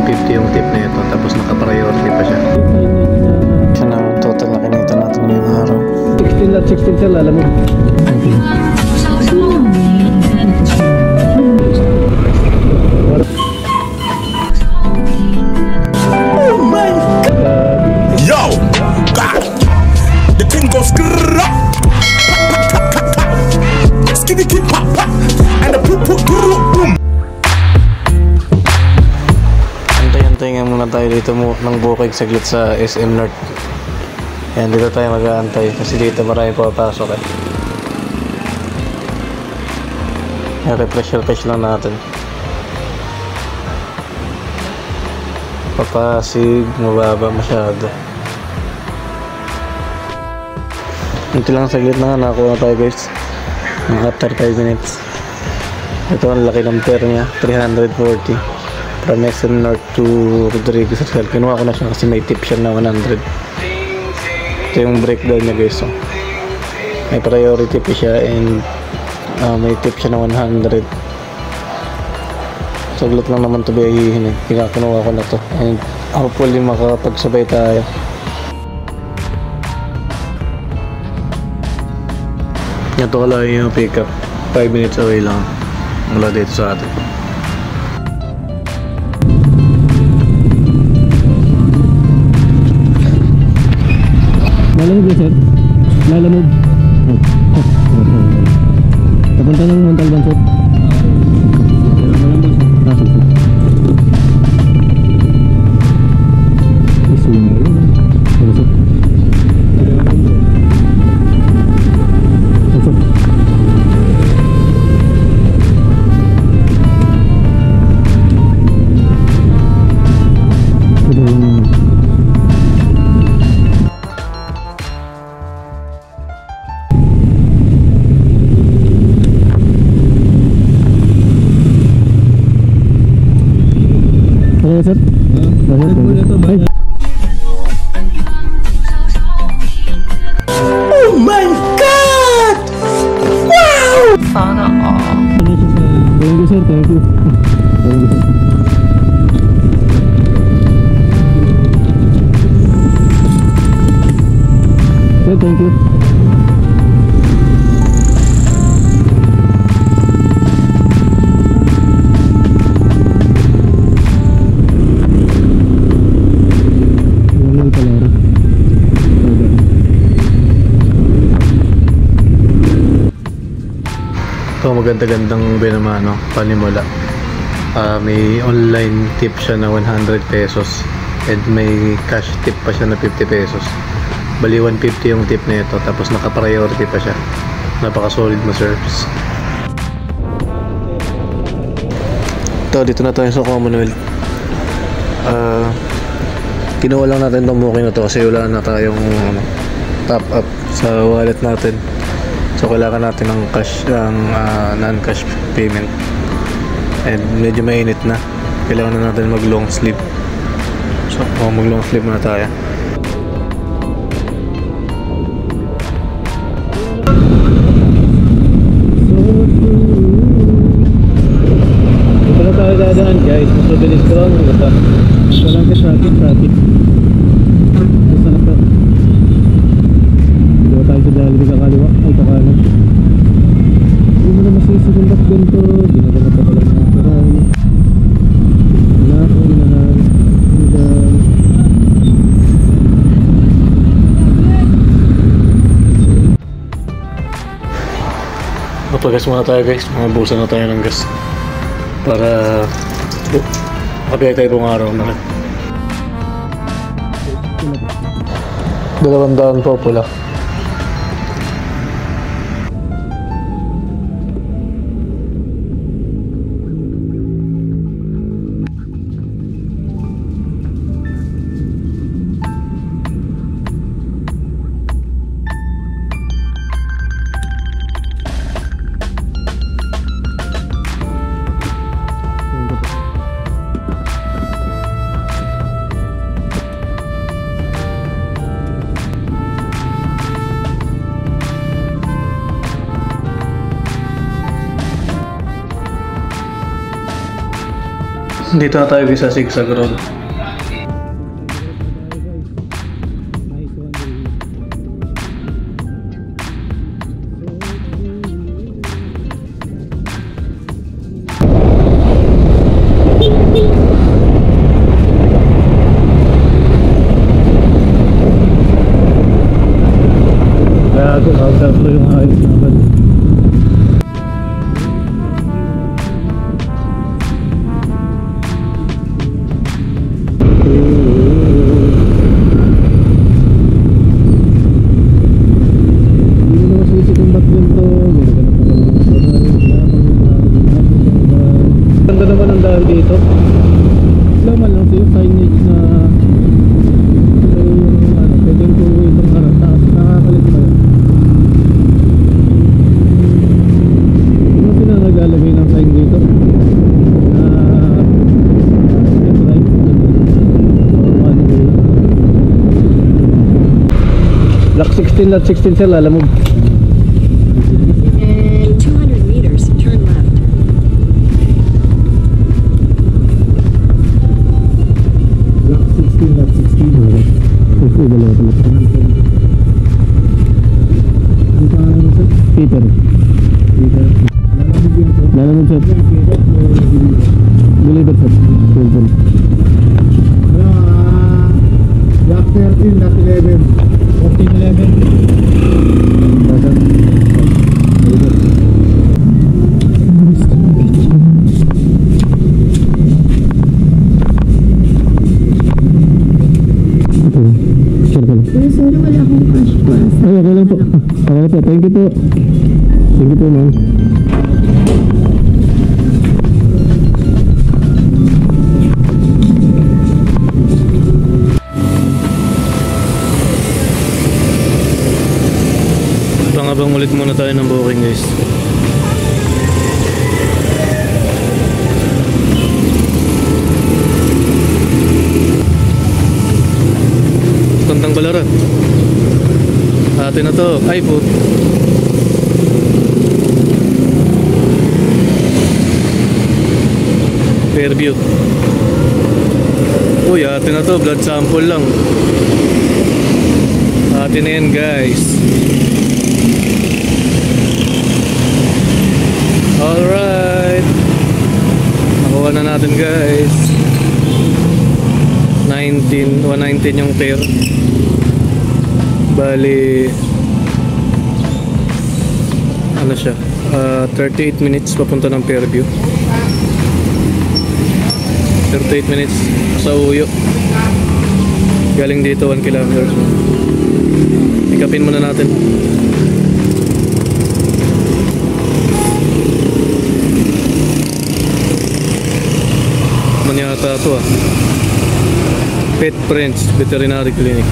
150 yung tip na ito, tapos naka-priority pa siya. Siya na total na kinita natin ngayong araw. 16 at 16 sir, alam mo. Oh my God! Yo! God! The thing goes grrrr! Skinny keep pop pop! And the poop poop boom! Antay-antay nga muna tayo dito ng bukid saglit sa SM North. Yan, dito tayo mag-aantay kasi dito marami papasok eh. Refresh lang natin. Papasig, mababa masyado. Ito lang saglit na nga, nakakuha na tayo guys. After 5 minutes. Ito ang laki ng pair niya, 340 from SM North to Rodriguez Rizal. Kinuha ko na siya kasi may tip siya na 100. Ito yung breakdown niya guys. So, may priority pa siya and may tip siya na 100. Saglit lang naman ito biyahihin eh. Kinuha ko na to and hopefully makapagsabay tayo. Ito kala yung pick up, 5 minutes away lang mula dito sa atin. Lalamog ba sir? Lalamog. Kapunta ng Montalban sir. Sir? Oh my God! Wow! Sana all. Thank you sir, thank you. Thank you sir. Sir, thank you. Ito maganda-gandang binamano, panimula. May online tip siya na 100 pesos and may cash tip pa siya na 50 pesos. Bali 150 yung tip na ito, tapos naka-priority pa siya. Napaka-solid mo service. Ito, dito na tayo sa Commonwealth. Kinuha lang natin itong booking na to kasi wala na tayong top up sa wallet natin. So kailangan natin ng cash, non-cash payment. And medyo mainit na. Kailangan na natin mag long sleeve. So mag long sleeve muna tayo. Ito na tayo dadaan guys. Mas mabilis ko lang. Ito lang ka traffic. Basta na to. Dito tayo sa Jollibee sa kaliwa. Ay kakanan. Hindi mo na masisigundak ganito. Ginaganap pa pala ng karay. Wala akong inahan. Mapagas muna tayo guys. Mabusan na tayo ng gas para makabiyay tayo buong araw naman. 200 po pula. Dito na tayo guys sa Zigzag Road. Gago, gago yung ayos naman. Ganda naman ang daan dito. Laman lang sa'yo signage na pwedeng tuloy itong harap taas. Nakakalit ba yun? Ano sila naglalagay ng sign dito? Block 16 at 16 sir, alam mo. In 200 meters, turn left. Block 16 at 16. Ito dalawa pala. Ang pangalan mo sir? Peter. Peter. Lalamog sir. Deliver sir. Cellphone. Block 13 at 11. 1411. Sorry, wala akong cash pass. Ay, okay lang po. Okay lang po. Thank you po. Thank you po, ma'am. Abang ulit muna tayo ng booking guys. Tantang Balaran. Atin na to. Ay po. Fairview. Uy, atin na to. Blood sample lang. Atin na yan guys. Alright. Nakuha na natin guys. 119 yung pair. Bali ano siya, 38 minutes papunta ng Fairview. 38 minutes sa Uyo. Galing dito 1 kilometer. Ikapin muna natin. Yata ito Pet Friends Veterinary Clinic.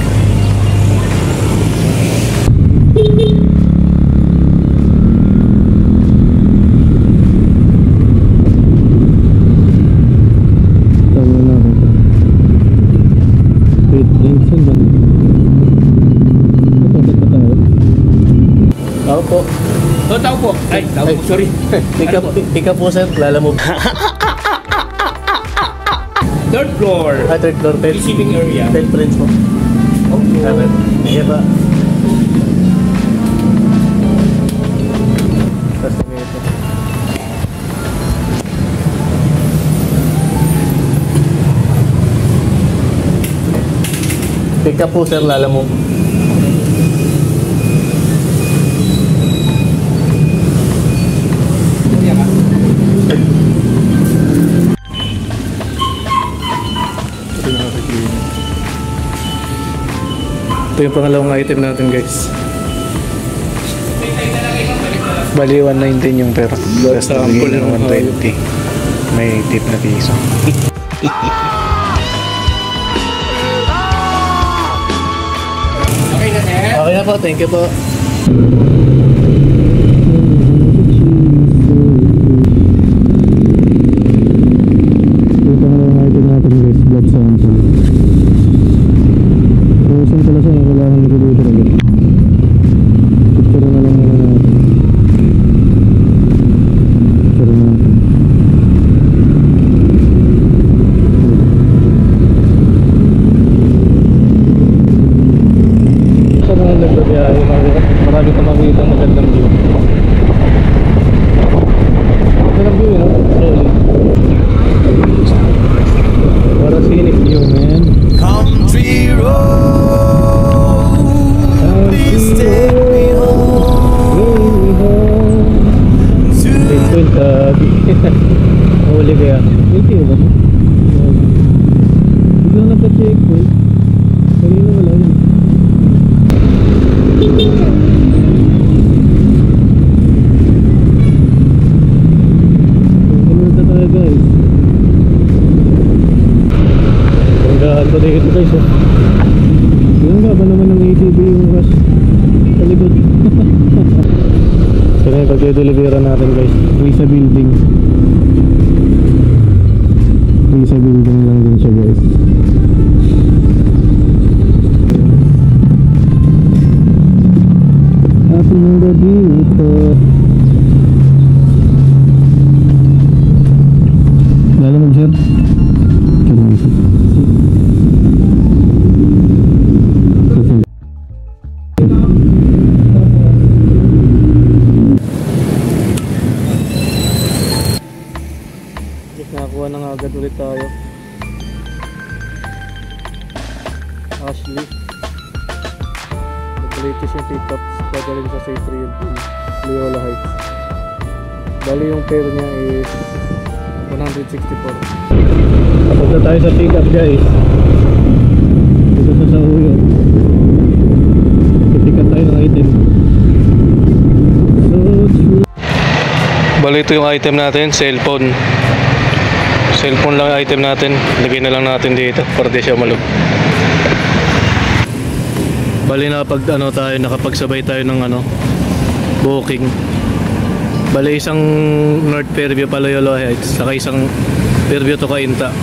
Tama na ako. Pet Friends ba? Ito pa tayo. Tao po. Tao po. Ay, tao po. Sorry. Pick up po sir. Lalamog. Third floor. Third floor. Receiving area. Pet Friends po. Okay. Sige pa. Tapos na ito. Pick up po sir. Lalamog. Ito yung pangalawang item natin guys. Bali 119 yung pera. Basta ang pull ng 120. May tip na piso. Okay na sir. Okay na po, thank you po. Ito ang item natin guys, blood sample. Frozen pala siya, kailangan i-deliver agad. Picture na lang natin. Picture natin. eh. Biglang nagka-checkpoint. Kanina wala yun. Pumunta tayo guys. Panggaan pa dito guys oh. Yung ba naman ng ATV yung rush sa likod. So ngayon pag-deliveran natin guys. Risa building. Risa building lang din siya guys. Ating mga dito. Lalo mag-share. Nakakuha na nga agad ulit tayo. Ashley. The latest yung pickups pagaling sa Safe Real Leola Heights. Bali yung fare niya is 164. Punta tayo sa pickup guys. Dito sa Uyo. Pick up tayo ng item. Bali ito yung item natin, cellphone. Cellphone lang yung item natin. Lagay na lang natin dito para di siya malug. Bali nakapagsabay tayo ng booking. Bali isang North Fairview Palayo Heights, saka isang Fairview to Cainta.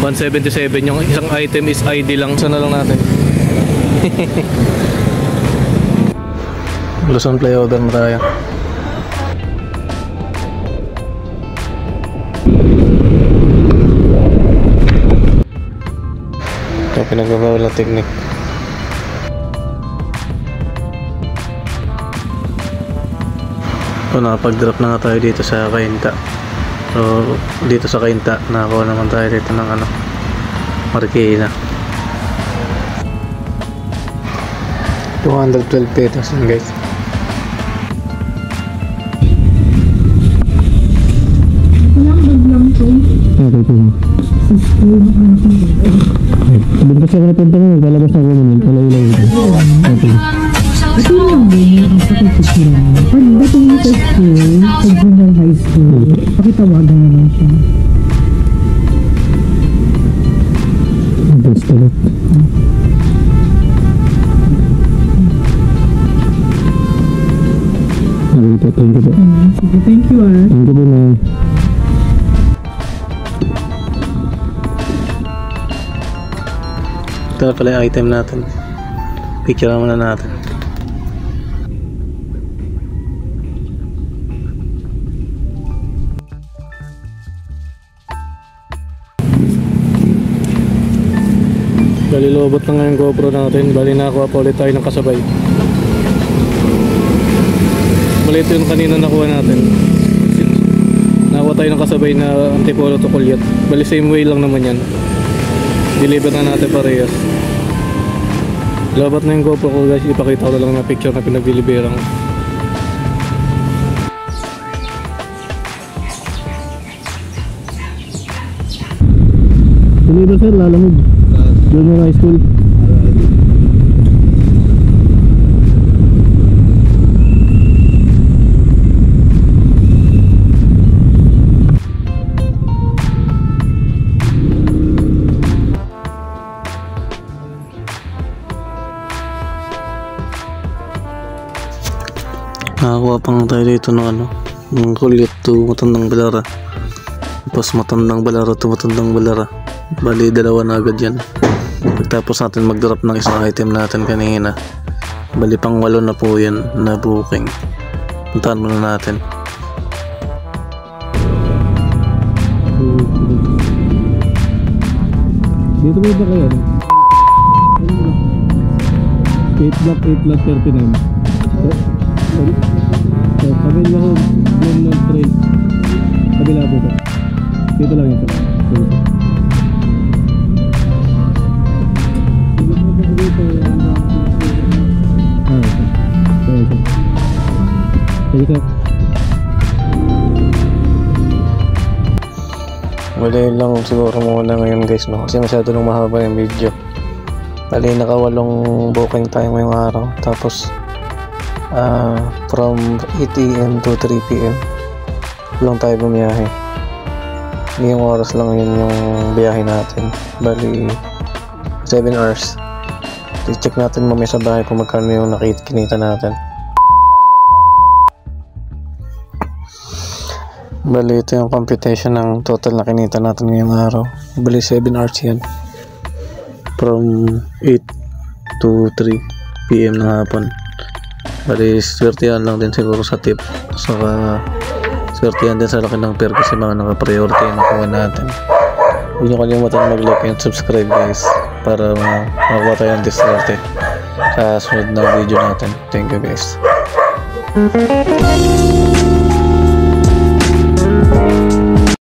177 yung isang item is ID lang. Sana lang natin. Luzon play order na tayo. Ito pinagbabawal na technique. So nakapag-drop na nga tayo dito sa Cainta. So dito sa Cainta nakakuha naman tayo dito ng Marikina. 212 pesos yun guys. Walang baglang to. Sa school Doon kasi ako napunta mo, lalabas na ako naman, palayo-layo ito. Ito lang din ang sakit-sikiran. Pagdating mo sa school, pag junior high school, pakitawagan na lang siya. Best ulit. Thank you po. Sige, thank you ah. Thank you po na. Ito na pala yung item natin. Picture na muna natin. Bali lobot na nga yung GoPro natin. Bali nakakuha pa ulit tayo ng kasabay. Bali ito yung kanina nakuha natin. Nakakuha tayo ng kasabay na Antipolo to Kulyat. Bali same way lang naman yan. Deliver na natin parehas. Lobot na yung GoPro ko guys. Ipakita ko na lang na picture na pinag-deliveran ko. Deliver sir, lalamog. Junior high school. Nakakuha pa nga tayo dito ng ng Kulyat to Matandang Balara. Tapos Matandang Balara to Matandang Balara. Bali dalawa na agad yan. Pagtapos natin mag-drop ng isang item natin kanina, bali pang 8 na po yan na booking. Puntahan muna natin. Dito ba ba kayo? 8 block 39. So, kabila ko ng train. Kabila po ito. Dito lang ito. Bali lang siguro muna ngayon guys, no? Kasi masyado nang mahaba yung video. Bali nakawalong booking tayo ngayong araw. Tapos from 8 AM to 3 PM lang tayo bumiyahe. Ngayong oras lang yun yung biyahe natin. Bali 7 hours. I-check natin mamaya sa bahay kung magkano yung kinita natin. Bali ito yung computation ng total na kinita natin ngayong araw. Bali 7 hours yan. From 8 to 3 PM ng hapon. Bali swertihan lang din siguro sa tip. Saka swertihan din sa laki ng pair kasi mga naka-priority yung nakuha natin. Huwag nyo kalimutan mag-like and subscribe guys para makakuha tayo ng diskarte sa sunod na video natin. Thank you guys.